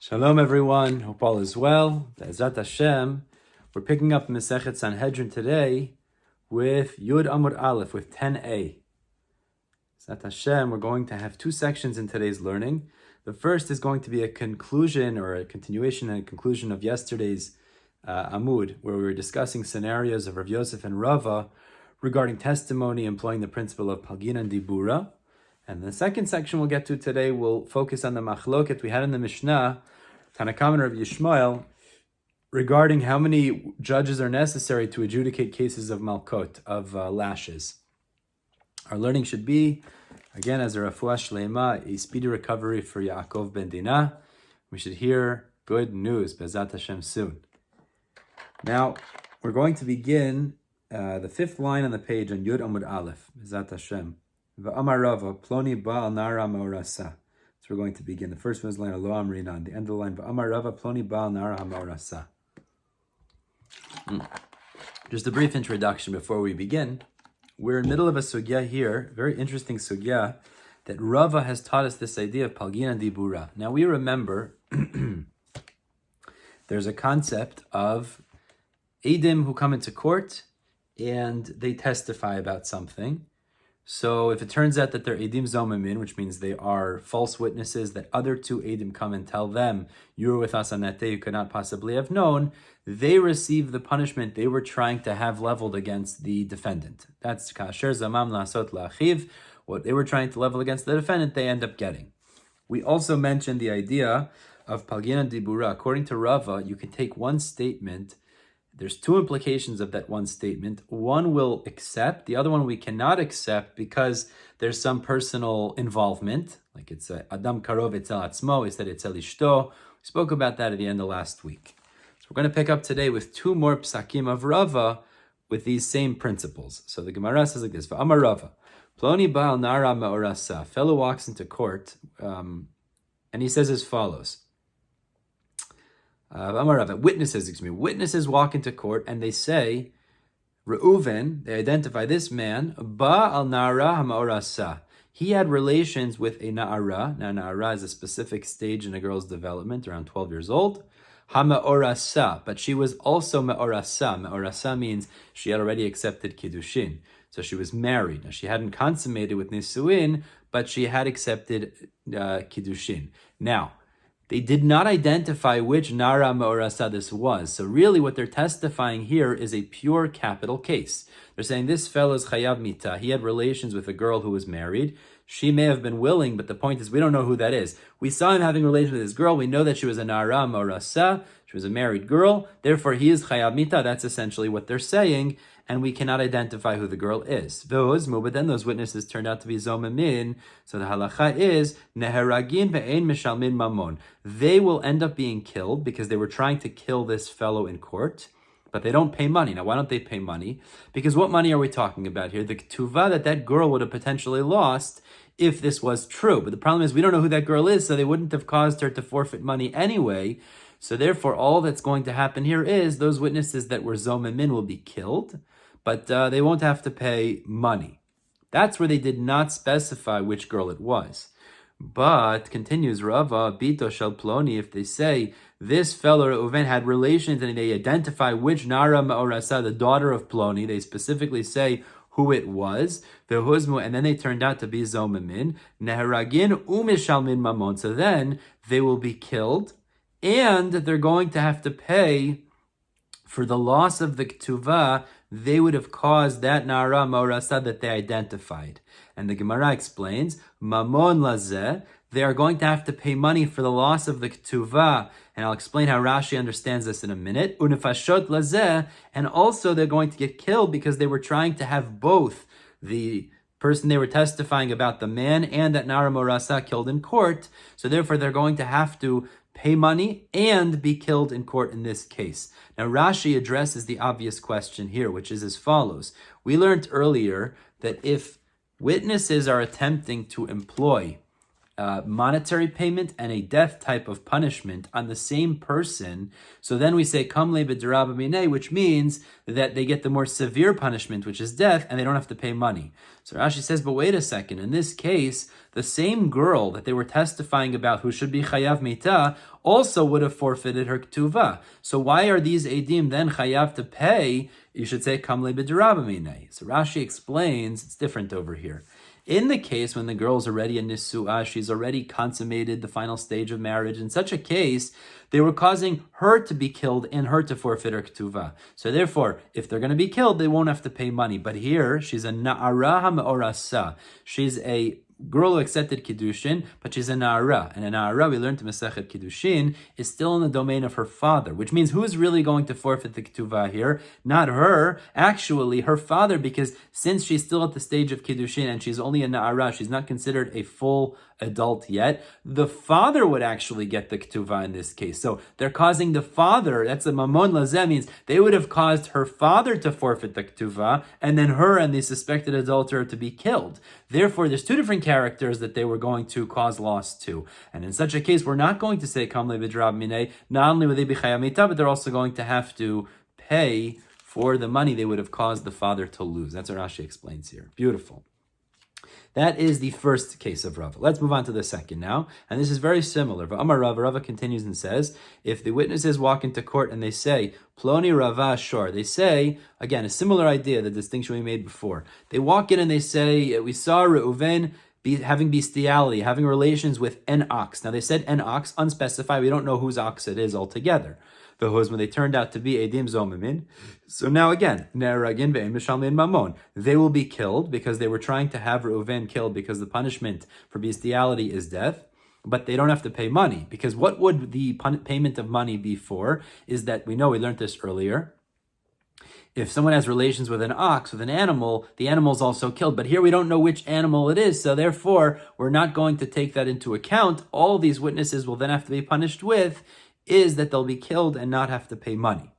Shalom everyone, hope all is well. Be'ezrat Hashem, we're picking up Masechet Sanhedrin today with Yud Amud Aleph, with 10a. Be'ezrat Hashem, we're going to have two sections in today's learning. The first is going to be a conclusion or a continuation and a conclusion of yesterday's Amud, where we were discussing scenarios of Rav Yosef and Rava regarding testimony employing the principle of palginan dibura. And the second section we'll get to today will focus on the malkot we had in the Mishnah, Tanakam and Rav Yishmael, regarding how many judges are necessary to adjudicate cases of malkot, of lashes. Our learning should be, again, as a refuah shleima, a speedy recovery for Yaakov ben Dinah. We should hear good news, Be'ezrat Hashem, soon. Now, we're going to begin the fifth line on the page on Yud Amud Aleph, Be'ezrat Hashem. V'amar Rava, ploni ba'al nara ma'orasa. So we're going to begin. The first one is line Lo Amrinan. The end of the line, V'amar Rava, ploni ba'al nara ma'orasa. Just a brief introduction before we begin. We're in the middle of a sugya here, very interesting sugya, that Rava has taught us this idea of palginan dibura. Now we remember there's a concept of eidim who come into court and they testify about something. So if it turns out that they're eidim zomemin, which means they are false witnesses, that other two eidim come and tell them, you were with us on that day, you could not possibly have known, they receive the punishment they were trying to have leveled against the defendant. That's kasher zamam lasot la'achiv, what they were trying to level against the defendant, they end up getting. We also mentioned the idea of palginan dibura. According to Rava, you can take one statement. There's two implications of that one statement. One will accept, the other one we cannot accept because there's some personal involvement, like it's Adam Karov Etzel Atzmo, he said Etzel Ishto. We spoke about that at the end of last week. So we're going to pick up today with two more psakim of Rava with these same principles. So the Gemara says like this, V'amar Rava, Ploni Baal Nara Ma'orasa, fellow walks into court, and he says as follows, Witnesses walk into court and they say, Reuven, they identify this man, Ba al Nara ha'ma'orasa. He had relations with a Na'ara. Now, Na'ara is a specific stage in a girl's development, around 12 years old. Ha'ma'orasa, but she was also Ma'orasa. Ma'orasa means she had already accepted Kiddushin. So she was married. Now, she hadn't consummated with Nisuin, but she had accepted Kiddushin. Now, they did not identify which Nara Ma'orasa this was. So really what they're testifying here is a pure capital case. They're saying this fellow's chayav mita. He had relations with a girl who was married. She may have been willing, but the point is we don't know who that is. We saw him having relations with this girl. We know that she was a Nara Ma'orasa. She was a married girl. Therefore, he is chayav mita. That's essentially what they're saying. And we cannot identify who the girl is. But then those witnesses turned out to be zomemin. So the halacha is neheragin ve'ein mishalmin mamon. They will end up being killed because they were trying to kill this fellow in court, but they don't pay money. Now, why don't they pay money? Because what money are we talking about here? The ketuvah that girl would have potentially lost if this was true. But the problem is we don't know who that girl is, so they wouldn't have caused her to forfeit money anyway. So therefore, all that's going to happen here is those witnesses that were zomemin will be killed, but they won't have to pay money. That's where they did not specify which girl it was. But, continues Rava, Bito Shel Ploni, if they say this fellow Reuven had relations and they identify which Nara Ma'orasa, the daughter of Ploni, they specifically say who it was, and then they turned out to be zomemin, neheragin umishalmin mamon, so then they will be killed, and they're going to have to pay for the loss of the ketuvah they would have caused that Nara Ma'orasa that they identified. And the Gemara explains, Mamon lazeh, they are going to have to pay money for the loss of the ketuvah. And I'll explain how Rashi understands this in a minute. Unefashot lazeh, and also they're going to get killed because they were trying to have both the person they were testifying about, the man, and that Nara Ma'orasa killed in court. So therefore they're going to have to pay money and be killed in court in this case. Now Rashi addresses the obvious question here, which is as follows. We learned earlier that if witnesses are attempting to employ monetary payment and a death type of punishment on the same person, so then we say kamle b'deraba minei, which means that they get the more severe punishment, which is death, and they don't have to pay money. So Rashi says, but wait a second, in this case, the same girl that they were testifying about who should be chayav mita also would have forfeited her ketuvah. So why are these eidim then chayav to pay? You should say kamle b'deraba minei. So Rashi explains it's different over here. In the case when the girl's already a nisu'ah, she's already consummated the final stage of marriage, in such a case, they were causing her to be killed and her to forfeit her ketuvah. So therefore, if they're going to be killed, they won't have to pay money. But here, she's a na'ara ha'me'orasa. She's a girl who accepted Kiddushin, but she's a Na'ara. And a Na'ara, we learned to Masechet Kiddushin, is still in the domain of her father, which means who is really going to forfeit the Ketuvah here? Not her, actually her father, because since she's still at the stage of Kiddushin and she's only a Na'ara, she's not considered a full adult yet, the father would actually get the Ketuvah in this case. So they're causing the father, that's a Mamon Lazeh, means they would have caused her father to forfeit the Ketuvah, and then her and the suspected adulterer to be killed. Therefore, there's two different characters that they were going to cause loss to. And in such a case, we're not going to say Kamle B'drab Minei, not only would they be Chayamita, but they're also going to have to pay for the money they would have caused the father to lose. That's what Rashi explains here. Beautiful. That is the first case of Rava. Let's move on to the second now. And this is very similar. Amar Rava, Rava continues and says, if the witnesses walk into court and they say, Ploni Rava Shor, they say, again, a similar idea, the distinction we made before. They walk in and they say, we saw Reuven having bestiality, having relations with an ox. Now they said an ox, unspecified. We don't know whose ox it is altogether. When they turned out to be eidim zomemin. So now again, ne'eragin ve'en mishalmin mamon. They will be killed because they were trying to have Reuven killed because the punishment for bestiality is death. But they don't have to pay money, because what would the payment of money be for? Is that, we know, we learned this earlier. If someone has relations with an ox, with an animal, the animal is also killed. But here we don't know which animal it is, so therefore we're not going to take that into account. All these witnesses will then have to be punished with is that they'll be killed and not have to pay money.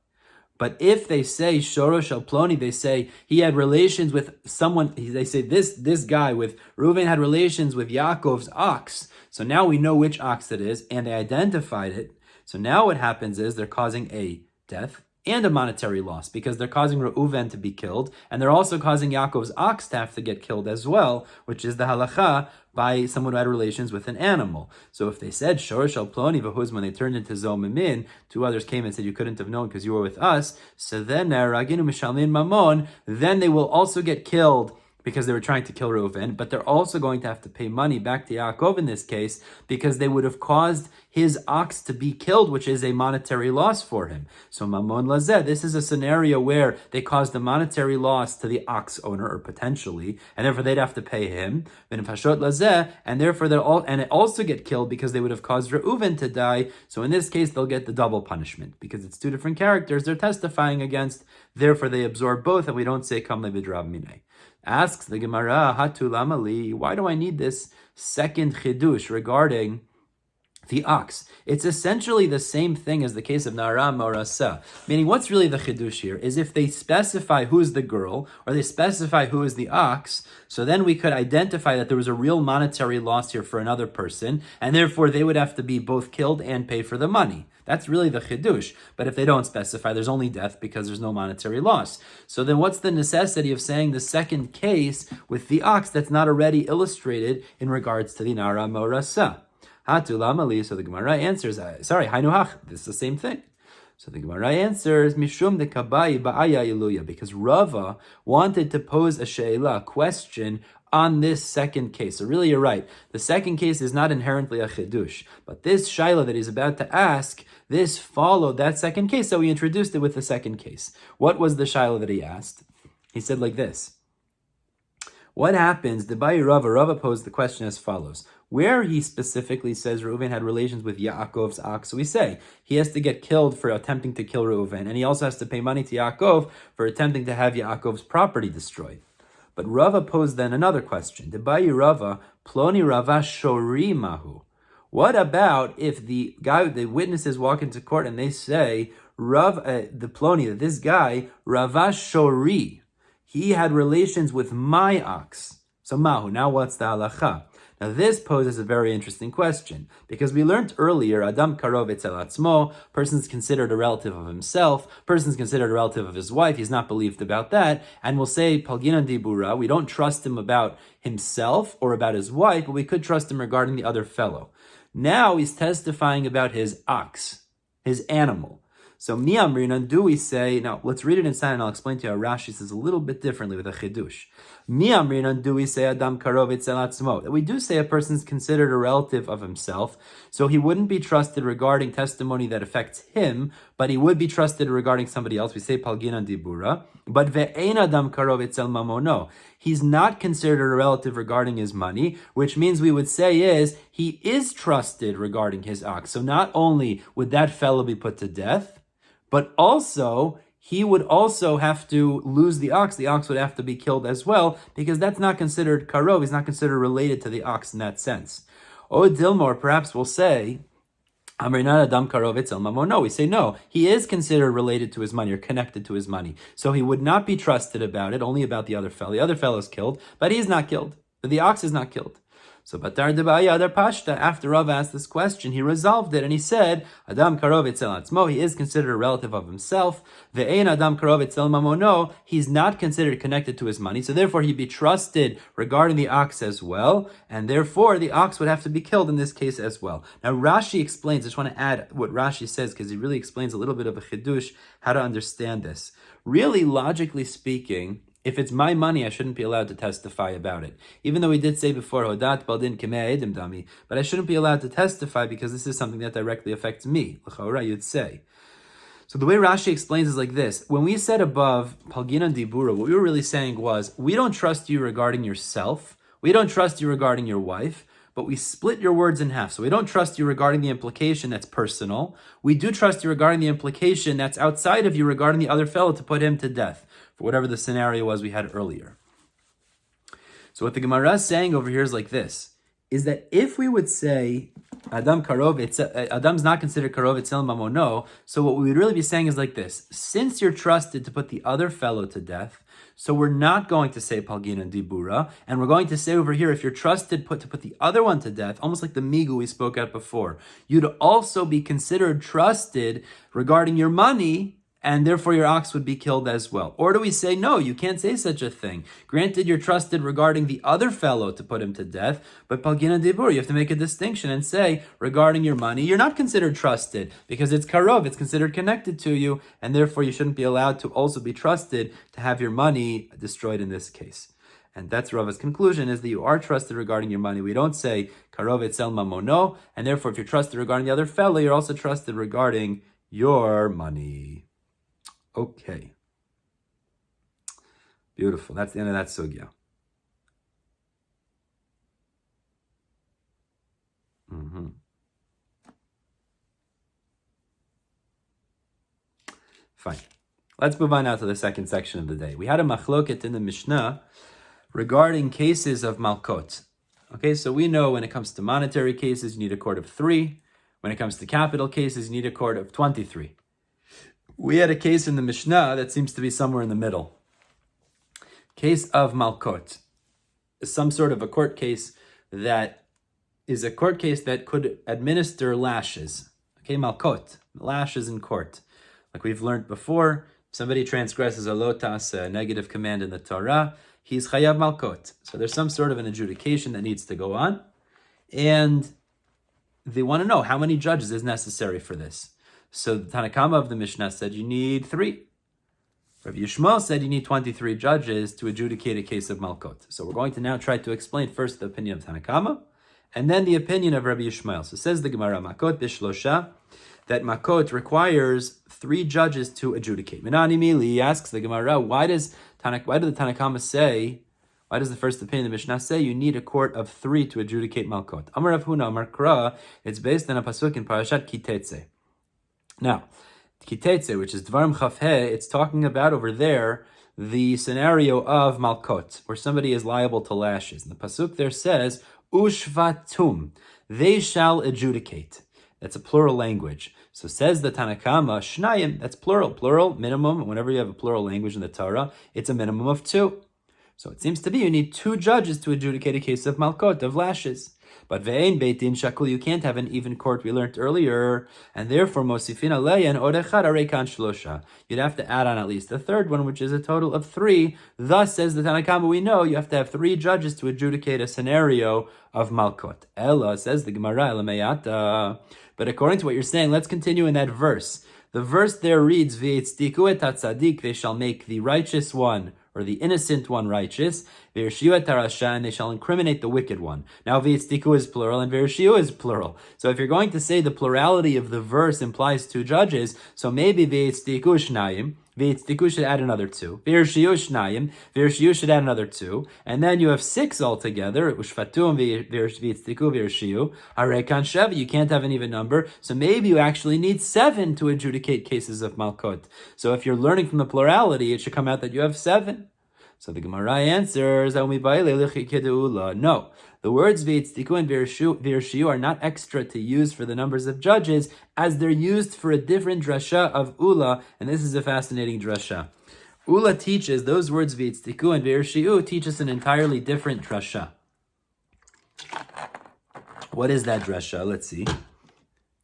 But if they say Shorosh al Ploni, they say he had relations with someone, they say this guy with Reuven had relations with Yaakov's ox. So now we know which ox it is, and they identified it. So now what happens is they're causing a death and a monetary loss, because they're causing Reuven to be killed, and they're also causing Yaakov's ox to have to get killed as well, which is the halacha by someone who had relations with an animal. So if they said Shorosh al Ploni v'huz, when they turned into zomemin, two others came and said you couldn't have known because you were with us, so then Raginu mishalmin mamon, then they will also get killed because they were trying to kill Reuven, but they're also going to have to pay money back to Yaakov in this case, because they would have caused his ox to be killed, which is a monetary loss for him. So Mamon Lazeh, this is a scenario where they caused a monetary loss to the ox owner, or potentially, and therefore they'd have to pay him. And therefore and it also get killed because they would have caused Reuven to die. So in this case, they'll get the double punishment, because it's two different characters they're testifying against. Therefore, they absorb both, and we don't say Kamle B'drab Minei. Asks the Gemara, Hatu Lamali, why do I need this second chidush regarding the ox? It's essentially the same thing as the case of Na'ara Morasa. Meaning, what's really the chidush here is if they specify who is the girl, or they specify who is the ox, so then we could identify that there was a real monetary loss here for another person, and therefore they would have to be both killed and pay for the money. That's really the chidush. But if they don't specify, there's only death because there's no monetary loss. So then what's the necessity of saying the second case with the ox that's not already illustrated in regards to the Na'ara Morasa? Hatu Lamali, so the Gemara answers, Hainuhach, this is the same thing. So the Gemara answers, Mishum de Kabai Ba'aya Iluya, because Rava wanted to pose a she'ela, question, on this second case. So really, you're right. The second case is not inherently a chidush, but this shaila that he's about to ask, this followed that second case. So we introduced it with the second case. What was the shaila that he asked? He said like this. What happens? The Rava posed the question as follows. Where he specifically says Reuven had relations with Yaakov's ox, so we say he has to get killed for attempting to kill Reuven, and he also has to pay money to Yaakov for attempting to have Yaakov's property destroyed. But Rava posed then another question. Debayi Rava, Ploni Rava Shori Mahu. What about if the witnesses walk into court and they say, this guy, Rava Shori, he had relations with my ox. So Mahu, now what's the halacha? Now this poses a very interesting question, because we learned earlier, Adam karov etzel atzmo, person's considered a relative of himself, person's considered a relative of his wife, he's not believed about that, and we'll say palginan dibura, we don't trust him about himself or about his wife, but we could trust him regarding the other fellow. Now he's testifying about his ox, his animal. So mi'amrinan, do we say, now let's read it inside and I'll explain to you how Rashi says a little bit differently with a chidush. Mi'amrinan, do we say Adam karov etzel atzmo? We do say a person's considered a relative of himself, so he wouldn't be trusted regarding testimony that affects him, but he would be trusted regarding somebody else. We say palginan dibura. But ve'ein Adam karov etzel mamono. He's not considered a relative regarding his money, which means we would say is, he is trusted regarding his ox. So not only would that fellow be put to death, but also, he would also have to lose the ox. The ox would have to be killed as well, because that's not considered karov. He's not considered related to the ox in that sense. O Dilmor, perhaps we'll say, Amrinat Adam karov etzel mamono. We say no, he is considered related to his money or connected to his money. So he would not be trusted about it, only about the other fellow. The other fellow is killed, but he's not killed. But the ox is not killed. So Batar Debaya Adar Pashta, after Rava asked this question, he resolved it and he said, Adam karov etzel atzmo, he is considered a relative of himself. Ve'ein Adam karov etzel mamono, he's not considered connected to his money, so therefore he'd be trusted regarding the ox as well, and therefore the ox would have to be killed in this case as well. Now Rashi explains, I just want to add what Rashi says, because he really explains a little bit of a chidush, how to understand this. Really, logically speaking, if it's my money, I shouldn't be allowed to testify about it. Even though we did say before, Hodat baldin kemei eidim dami, but I shouldn't be allowed to testify because this is something that directly affects me. L'chaora, you'd say. So the way Rashi explains is like this. When we said above, palginan dibura, what we were really saying was, we don't trust you regarding yourself, we don't trust you regarding your wife, but we split your words in half. So we don't trust you regarding the implication that's personal. We do trust you regarding the implication that's outside of you regarding the other fellow to put him to death, for whatever the scenario was we had earlier. So what the Gemara is saying over here is like this, is that if we would say, Adam's not considered karov etzel mamono, so what we would really be saying is like this, since you're trusted to put the other fellow to death, so we're not going to say palginan dibura, and we're going to say over here, if you're trusted to put the other one to death, almost like the migu we spoke at before, you'd also be considered trusted regarding your money, and therefore your ox would be killed as well. Or do we say, no, you can't say such a thing. Granted, you're trusted regarding the other fellow to put him to death, but palginan dibur, you have to make a distinction and say, regarding your money, you're not considered trusted, because it's karov, it's considered connected to you, and therefore you shouldn't be allowed to also be trusted to have your money destroyed in this case. And that's Rava's conclusion, is that you are trusted regarding your money. We don't say, karov etzel mamono, and therefore if you're trusted regarding the other fellow, you're also trusted regarding your money. Okay. Beautiful. That's the end of that sugya. Fine. Let's move on now to the second section of the day. We had a machloket in the Mishnah regarding cases of malkot. Okay, so we know when it comes to monetary cases, you need a court of 3. When it comes to capital cases, you need a court of 23. We had a case in the Mishnah that seems to be somewhere in the middle. Case of malkot. Some sort of a court case that is a court case that could administer lashes. Okay, malkot, lashes in court. Like we've learned before, if somebody transgresses a lotas, a negative command in the Torah, he's chayav malkot. So there's some sort of an adjudication that needs to go on. And they want to know how many judges is necessary for this. So the Tanakama of the Mishnah said you need 3. Rabbi Yishmael said you need 23 judges to adjudicate a case of malkot. So we're going to now try to explain first the opinion of Tanakama, and then the opinion of Rabbi Yishmael. So says the Gemara, makot bishlosha, that makot requires 3 judges to adjudicate. Minani mili, asks the Gemara, why did the Tanakama say, why does the first opinion of the Mishnah say you need a court of 3 to adjudicate malkot? Amar Rav Huna, Amar Kra, it's based on a pasuk in Parashat Kitetse. Now, Kitetse, which is Dvarim Chaf He, it's talking about over there the scenario of malkot, where somebody is liable to lashes. And the pasuk there says, Ushvatum, they shall adjudicate. That's a plural language. So says the Tanakama, Shnayim, that's plural, minimum. Whenever you have a plural language in the Torah, it's a minimum of 2. So it seems to be you need 2 judges to adjudicate a case of malkot, of lashes. But ve'ein beit din shakul, you can't have an even court, we learned earlier, and therefore mosifin aleyan od echad arekan shlosha. You'd have to add on at least a third one, which is a total of 3. Thus, says the Tanna Kama, we know you have to have 3 judges to adjudicate a scenario of malkot. Ella, says the Gemara, elameyata. But according to what you're saying, let's continue in that verse. The verse there reads, V'yitzdiku et hatzadik, they shall make the righteous one, or the innocent one, righteous. V'yirshiu et harasha, and they shall incriminate the wicked one. Now v'yitzdiku is plural and v'yirshiu is plural. So if you're going to say the plurality of the verse implies 2 judges, so maybe v'yitzdiku shnayim, v'yitzdiku should add another 2. V'yirshiu shnayim, v'yirshiu should add another 2. And then you have 6 altogether. Ushfatum v'yitzdiku v'yirshiu. Harekan sheva, you can't have an even number. So maybe you actually need 7 to adjudicate cases of malkot. So if you're learning from the plurality, it should come out that you have 7. So the Gemara answers, no. The words v'yitzdiku and v'yirshiu are not extra to use for the numbers of judges, as they're used for a different drasha of Ula, and this is a fascinating drasha. Ula teaches, those words v'yitzdiku and v'yirshiu teach us an entirely different drasha. What is that drasha? Let's see.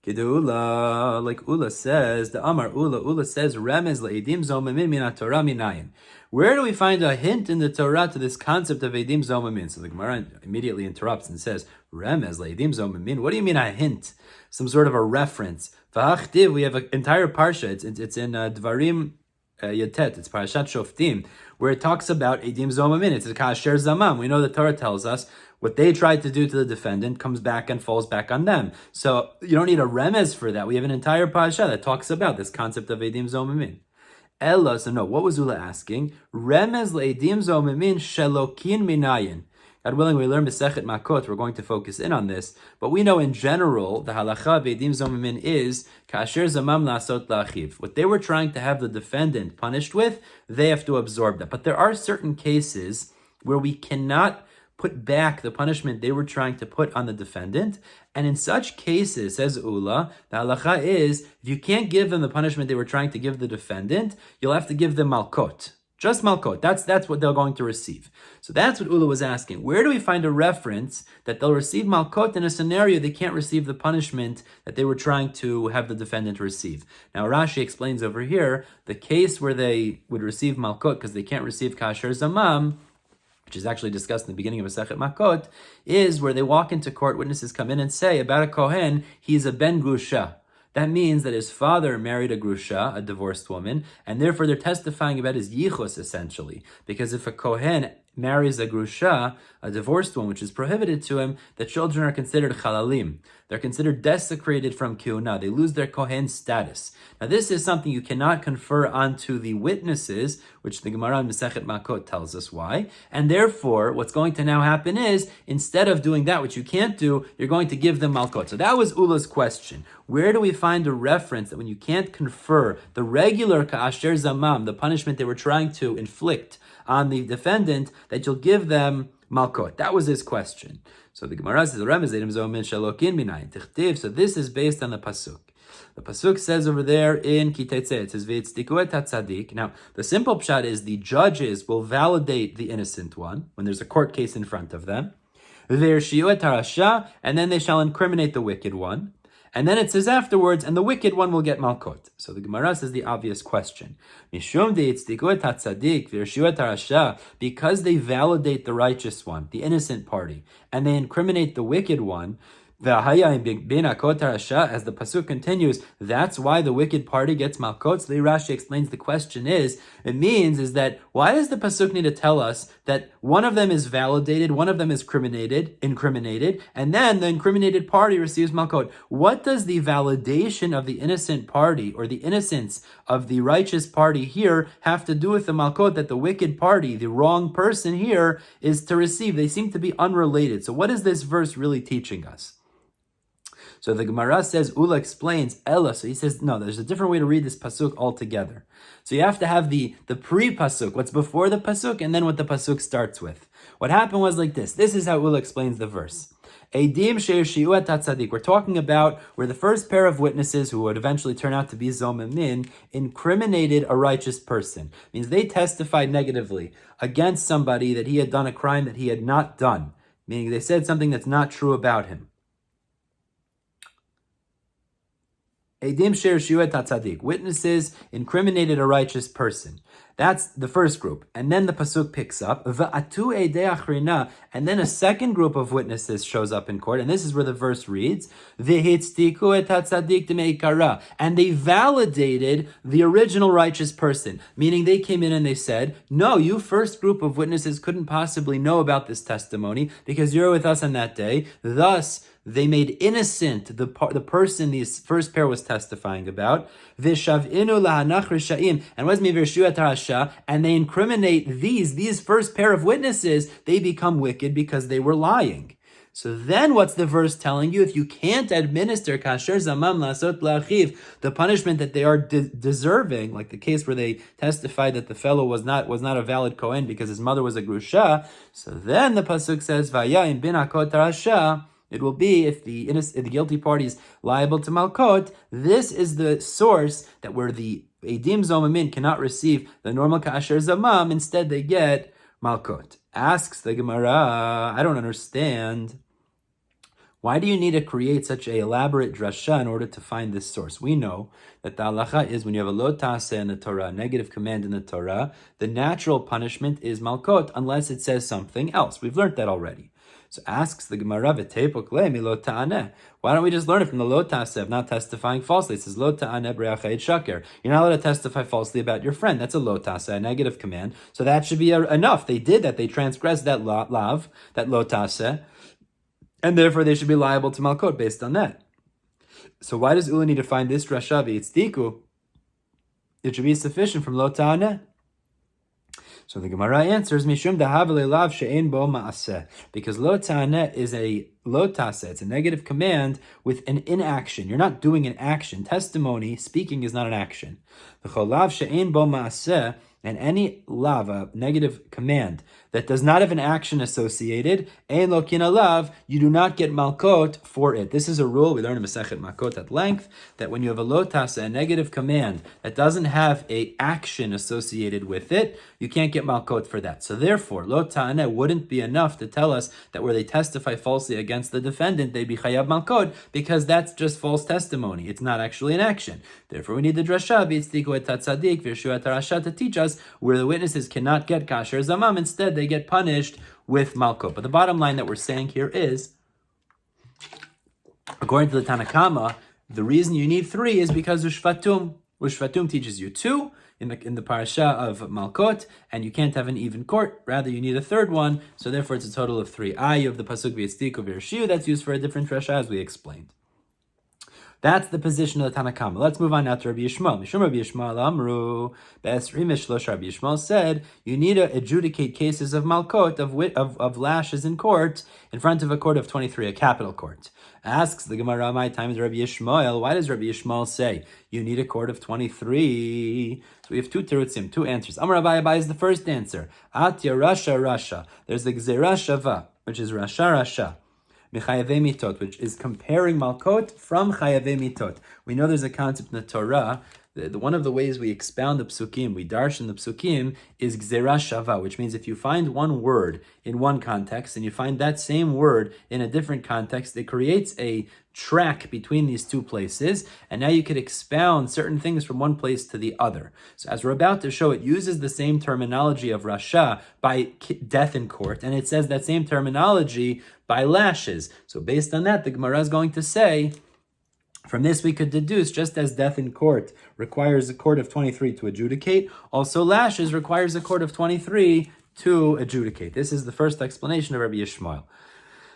Ula, like Ula says, the Amar Ula says, Remez eidim zomemin min Torah minayin. Where do we find a hint in the Torah to this concept of eidim zomemin? So the Gemara immediately interrupts and says, Remez eidim zomemin. What do you mean a hint? Some sort of a reference. V'achtiv, we have an entire parsha. It's in Dvarim Yatet. It's Parashat Shoftim, where it talks about eidim zomemin. It's a kasher zamam. We know the Torah tells us what they tried to do to the defendant comes back and falls back on them. So you don't need a remez for that. We have an entire parasha that talks about this concept of eidim zomemin. Ella, so no, what was Ula asking? Remez leidim zomemin shelokin minayin. God willing, we learn Masechet Makot. We're going to focus in on this, but we know in general the halacha of eidim zomemin is kasher zamam lasot la'achiv. What they were trying to have the defendant punished with, they have to absorb that. But there are certain cases where we cannot put back the punishment they were trying to put on the defendant. And in such cases, says Ula, the halacha is, if you can't give them the punishment they were trying to give the defendant, you'll have to give them malkot. Just malkot. That's what they're going to receive. So that's what Ula was asking. Where do we find a reference that they'll receive malkot in a scenario they can't receive the punishment that they were trying to have the defendant receive? Now Rashi explains over here, the case where they would receive malkot because they can't receive kasher zamam, which is actually discussed in the beginning of Masechet Makot, is where they walk into court, witnesses come in and say about a Kohen, he's a ben grusha. That means that his father married a grusha, a divorced woman, and therefore they're testifying about his yichus, essentially. Because if a Kohen marries a grusha, a divorced one, which is prohibited to him, the children are considered chalalim. They're considered desecrated from kiuna. They lose their Kohen status. Now this is something you cannot confer onto the witnesses, which the Gemara in Masechet Makot tells us why. And therefore, what's going to now happen is, instead of doing that, which you can't do, you're going to give them malkot. So that was Ula's question. Where do we find a reference that when you can't confer the regular ka'asher zamam, the punishment they were trying to inflict on the defendant, that you'll give them malkot? That was his question. So the Gemara says, so this is based on the pasuk. The pasuk says over there in Kiteitzeh, it says, V'yitzdiku et hatzadik. Now, the simple pshat is the judges will validate the innocent one when there's a court case in front of them. V'yirshiu et harasha, and then they shall incriminate the wicked one. And then it says afterwards, and the wicked one will get malkot. So the Gemara says the obvious question. Mishum de'yitzdiku et hatzadik v'yirshiu et harasha, because they validate the righteous one, the innocent party, and they incriminate the wicked one, as the pasuk continues, that's why the wicked party gets malkot. So the Rashi explains the question is, it means is that why does the pasuk need to tell us that one of them is validated, one of them is incriminated, and then the incriminated party receives malkot? What does the validation of the innocent party or the innocence of the righteous party here have to do with the malkot that the wicked party, the wrong person here, is to receive? They seem to be unrelated. So what is this verse really teaching us? So the Gemara says, Ula explains, Ella. So he says, no, there's a different way to read this pasuk altogether. So you have to have the pre-pasuk, what's before the pasuk, and then what the pasuk starts with. What happened was like this. This is how Ula explains the verse. Eidim she'ershi'u et hatzadik. We're talking about where the first pair of witnesses, who would eventually turn out to be zomemin, incriminated a righteous person. It means they testified negatively against somebody that he had done a crime that he had not done. Meaning they said something that's not true about him. Eidim she'ershi'u et hatzadik. Witnesses incriminated a righteous person. That's the first group. And then the pasuk picks up, Va'atu eidei achrina, and then a second group of witnesses shows up in court, and this is where the verse reads, V'hitztiku et hatzadik d'meikara, and they validated the original righteous person, meaning they came in and they said, no, you first group of witnesses couldn't possibly know about this testimony because you're with us on that day, thus they made innocent the person this first pair was testifying about. V'shav'inu lahanach risha'im, and was mivirshu et harasha, and they incriminate these first pair of witnesses. They become wicked because they were lying. So then what's the verse telling you? If you can't administer kasher zamam lasot lachiv, the punishment that they are deserving, like the case where they testified that the fellow was not a valid kohen because his mother was a grusha, so then the pasuk says, Vaya'im bin hakot harasha, it will be if the guilty party is liable to malkot. This is the source that where the eidim zomemin cannot receive the normal kasher zamam, instead they get malkot. Asks the Gemara, I don't understand. Why do you need to create such an elaborate drasha in order to find this source? We know that the halacha is when you have a lo ta'aseh in the Torah, a negative command in the Torah, the natural punishment is malkot unless it says something else. We've learned that already. So asks the Gemara, why don't we just learn it from the lo ta'aseh of not testifying falsely? It says lo ta'aneh b're'achayit shaker. You're not allowed to testify falsely about your friend. That's a lo ta'aseh, a negative command. So that should be enough. They did that. They transgressed that lav, that lo ta'aseh, and therefore they should be liable to malkot based on that. So why does Ula need to find this drasha v'yitzdiku? It should be sufficient from lo ta'aneh. So the Gemara answers, Mishum dahav le'lav she'en bo ma'aseh, because lo ta'aneh is a lo ta'aseh, it's a negative command with an inaction. You're not doing an action. Testimony, speaking, is not an action. V'chol lav she'en bo ma'aseh, and any lav, a negative command, that does not have an action associated, ein lo kin alav, you do not get malkot for it. This is a rule we learn in Masechet Makot at length, that when you have a lo ta'aseh, a negative command that doesn't have a action associated with it, you can't get malkot for that. So therefore, lo ta'aneh wouldn't be enough to tell us that where they testify falsely against the defendant, they'd be chayav malkot, because that's just false testimony. It's not actually an action. Therefore, we need the drasha, b'yitzdiku et hatzadik, v'yirshu et harasha, to teach us where the witnesses cannot get kasher zamam. Instead, they get punished with malkot. But the bottom line that we're saying here is, according to the Tanna Kama, the reason you need 3 is because ushvatum. Ushvatum teaches you 2 in the parasha of malkot, and you can't have an even court. Rather, you need a third one. So therefore, it's a total of 3. You have the pasuk v'yitzdiku v'yirshiu, that's used for a different drasha, as we explained. That's the position of the Tanna Kama. Let's move on now to Rabbi Yishmael. Mishum Rabbi Yishmael Amru, Be'esri Mishlosh, Rabbi Yishmael said, you need to adjudicate cases of malkot, of lashes in court, in front of a court of 23, a capital court. Asks the Gemara, my time is Rabbi Yishmael. Why does Rabbi Yishmael say you need a court of 23? So we have 2 terutzim, 2 answers. Amar Abai is the first answer. Atya Rasha Rasha. There's the Gzera Shava, which is Rasha Rasha. Chayavei mitot, which is comparing malkot from chayavei mitot. We know there's a concept in the Torah. One of the ways we expound the psukim, we darshan the psukim, is gzera shava, which means if you find one word in one context and you find that same word in a different context, it creates a track between these 2 places, and now you could expound certain things from one place to the other. So as we're about to show, it uses the same terminology of rasha by death in court, and it says that same terminology by lashes. So based on that, the Gemara is going to say, from this we could deduce, just as death in court requires a court of 23 to adjudicate, also lashes requires a court of 23 to adjudicate. This is the first explanation of Rabbi Yishmael.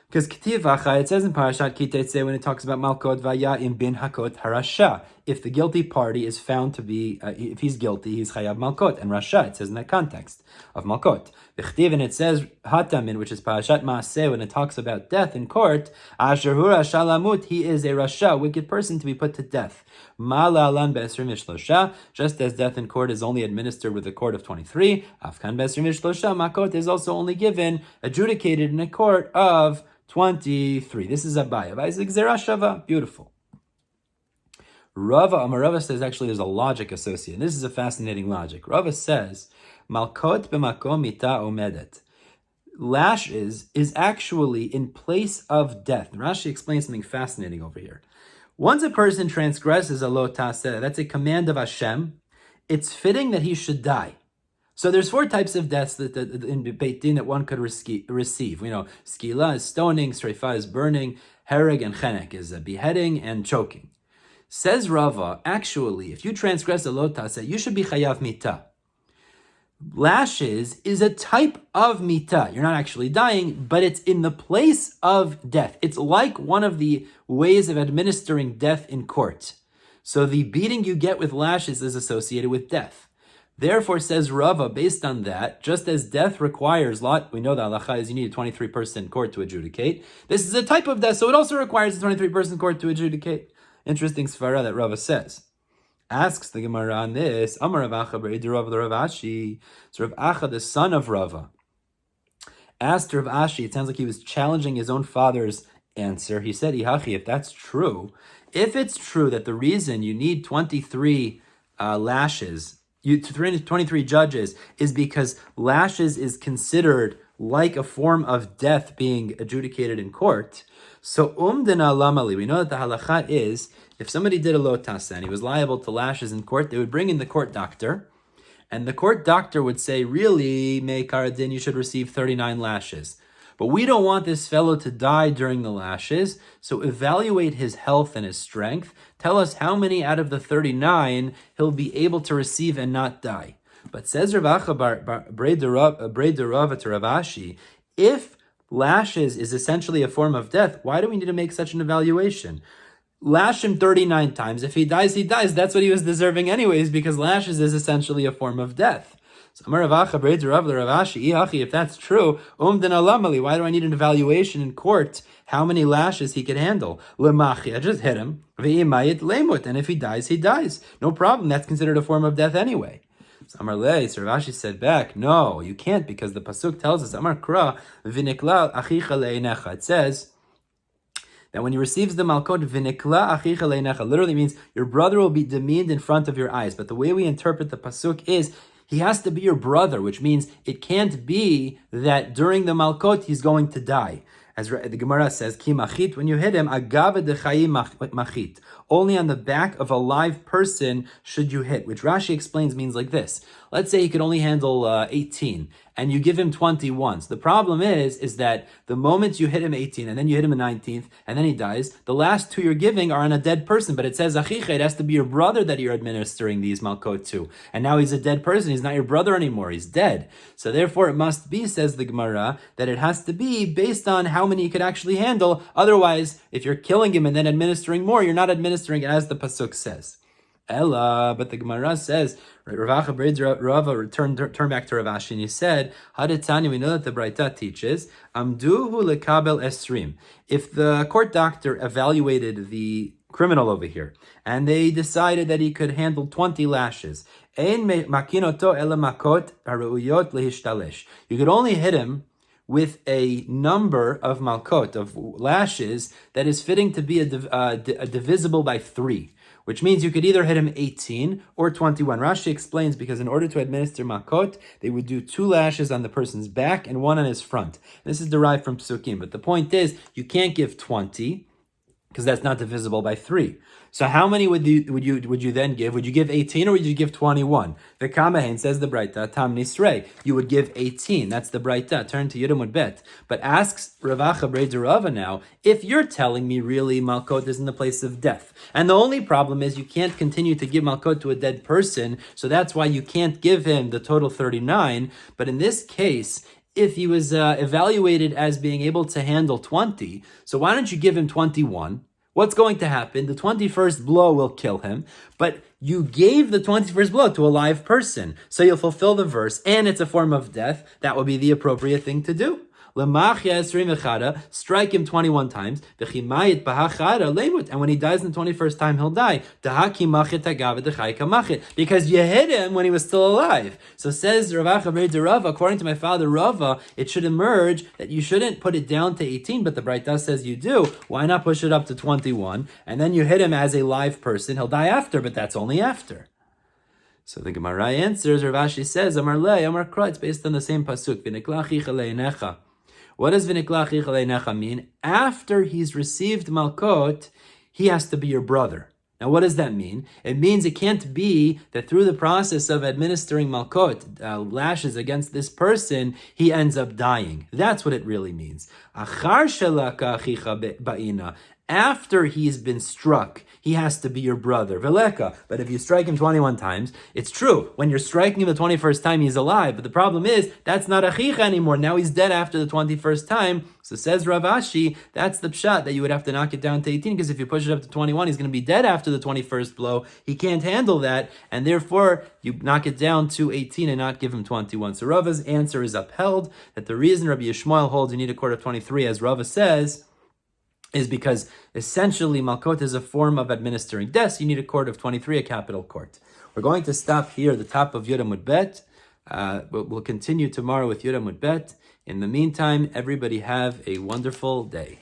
Because it says in Parashat Ki Tetzeh, when it talks about malkot, vaya im bin hakot harasha. if the guilty party is found to be, if he's guilty, he's chayav malkot, and rasha, it says in that context of malkot. V'chtiv, and it says hatamin, which is parashat maaseh, when it talks about death in court, asher hu rasha lamut, he is a rasha, wicked person to be put to death. Ma la'alan be'esrim v'shlosha, just as death in court is only administered with a court of 23, afkan be'esrim v'shlosha, malkot is also only given, adjudicated in a court of 23. This is Abai. Abai is Gzera Shava. Beautiful. Rava says actually there's a logic associated. This is a fascinating logic. Rava says, malkot b'makom mita omedet. Lashes is actually in place of death. Rashi explains something fascinating over here. Once a person transgresses a lo taseh, that's a command of Hashem, it's fitting that he should die. So there's 4 types of deaths that in Beit Din that one could receive. We know skila is stoning, sreifa is burning, hereg and chenek is beheading and choking. Says Rava, actually, if you transgress a lo taseh, you should be chayav mita. Lashes is a type of mita. You're not actually dying, but it's in the place of death. It's like one of the ways of administering death in court. So the beating you get with lashes is associated with death. Therefore, says Rava, based on that, just as death requires we know the halacha is you need a 23-person court to adjudicate. This is a type of death, so it also requires a 23-person court to adjudicate. Interesting svara that Rava says. Asks the Gemara on this, Amar Rav Acha b'Eidim Rav Rav Ashi. So Rav Acha, the son of Rava, asked Rav Ashi, it sounds like he was challenging his own father's answer. He said, Ihachi, if that's true, if it's true that the reason you need 23 lashes, 23 judges, is because lashes is considered like a form of death being adjudicated in court. So umdina lamali, we know that the halacha is, if somebody did a lo taseh and he was liable to lashes in court, they would bring in the court doctor, and the court doctor would say, really, meikaradin, you should receive 39 lashes. But we don't want this fellow to die during the lashes, so evaluate his health and his strength. Tell us how many out of the 39 he'll be able to receive and not die. But says Rav Acha b'Eidim Rav to Rav Ashi, if lashes is essentially a form of death, why do we need to make such an evaluation? Lash him 39 times. If he dies, he dies. That's what he was deserving anyways, because lashes is essentially a form of death. So Amar Rav Acha b'Eidim Rav Rav Ashi, Ihachi, if that's true, umdin alamali, why do I need an evaluation in court how many lashes he could handle? Lemachi, I just hit him. Ve'imayit lemut, and if he dies, he dies. No problem, that's considered a form of death anyway. So Amar Lei, so Rav Ashi said back, no, you can't, because the pasuk tells us, Amar Kra, v'niklal achicha le'einecha. It says that when he receives the malkot, v'nikla achicha le'einecha, literally means your brother will be demeaned in front of your eyes. But the way we interpret the pasuk is, he has to be your brother, which means it can't be that during the malkot he's going to die. As the Gemara says, ki machit, when you hit him, agava dechayim machit. Only on the back of a live person should you hit, which Rashi explains means like this. Let's say he could only handle 18, and you give him 21. So the problem is that the moment you hit him 18, and then you hit him a 19th, and then he dies, the last 2 you're giving are on a dead person, but it says, achicha, it has to be your brother that you're administering these malkot to. And now he's a dead person, he's not your brother anymore, he's dead. So therefore it must be, says the Gemara, that it has to be based on how many you could actually handle. Otherwise, if you're killing him and then administering more, you're not administering it as the pasuk says. Ella, but the Gemara says, Rav Acha b'Eidim Rava turn back to Rav Ashi, and he said, Hadetani, we know that the Braita teaches, Amduhu lekabel esrim. If the court doctor evaluated the criminal over here, and they decided that he could handle 20 lashes, Ein makinoto ela makot hareuyot lehishtalesh. You could only hit him with a number of malkot, of lashes, that is fitting to be a divisible by 3. Which means you could either hit him 18 or 21. Rashi explains because in order to administer makot, they would do 2 lashes on the person's back and 1 on his front. This is derived from psukim, but the point is you can't give 20 because that's not divisible by 3. So how many would you then give? Would you give 18 or would you give 21? The Kamahen says the Braita, Tam Nisrei. You would give 18. That's the Braita. Turn to Yudamud Bet. But asks Rav Acha b'Eidim Rava now, if you're telling me really malkot is in the place of death, and the only problem is you can't continue to give malkot to a dead person, so that's why you can't give him the total 39. But in this case, if he was evaluated as being able to handle 20, so why don't you give him 21? what's going to happen? The 21st blow will kill him, but you gave the 21st blow to a live person. So you'll fulfill the verse, and it's a form of death. That would be the appropriate thing to do. Strike him 21 times. And when he dies in the 21st time, he'll die. Because you hit him when he was still alive. So says Rava, according to my father Rava, it should emerge that you shouldn't put it down to 18, but the Braita says you do. Why not push it up to 21? And then you hit him as a live person. He'll die after, but that's only after. So the Gemara answers, Rav Ashi says, Amar Le, Amar Kra, it's based on the same pasuk. What does v'niklach icha mean? After he's received malkot, he has to be your brother. Now, what does that mean? It means it can't be that through the process of administering malkot, lashes against this person, he ends up dying. That's what it really means. Achar shelaka achicha ba'ina. After he's been struck, he has to be your brother. Veleka. But if you strike him 21 times, it's true. When you're striking him the 21st time, he's alive. But the problem is, that's not achicha anymore. Now he's dead after the 21st time. So says Rav Ashi, that's the pshat, that you would have to knock it down to 18, because if you push it up to 21, he's going to be dead after the 21st blow. He can't handle that, and therefore, you knock it down to 18 and not give him 21. So Rava's answer is upheld, that the reason Rabbi Yishmael holds you need a court of 23, as Rava says, is because essentially malkot is a form of administering death. You need a court of 23, a capital court. We're going to stop here at the top of Yud Amud Bet. We'll continue tomorrow with Yud Amud Bet. In the meantime, everybody have a wonderful day.